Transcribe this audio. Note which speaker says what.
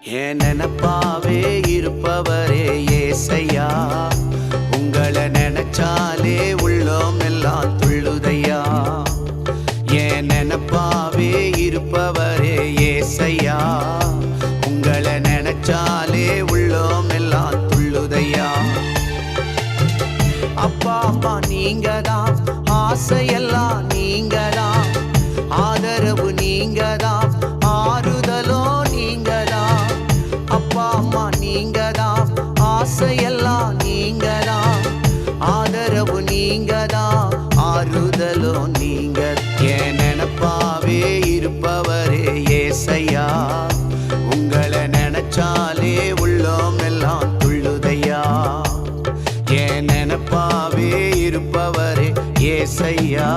Speaker 1: என் நினப்பாவே இருப்பவரே ஏசையா, உங்களை நினைச்சாலே உள்ளோம் எல்லாம் துள்ளுதையா. என் நினப்பாவே இருப்பவரே ஏசையா, உங்களை நினைச்சாலே உள்ளோம் எல்லாம் துள்ளுதையா. அப்பா அம்மா நீங்க தான், ஆசையெல்லாம் நீங்க தான், ஆதரவு நீங்க தான், ஆறுதலோ நீங்க தான். அப்பா அம்மா நீங்க தான், ஆசையெல்லாம் நீங்க தான், ஆதரவு நீங்க தான், ஆறுதலோ நீங்க. என் நினப்பாவே இருப்பவரே ஏசையா, உங்களை நினைச்சாலே உள்ளோம் எல்லாம் துள்ளுதையா. என் நினப்பாவே இருப்பவரே ஏசையா.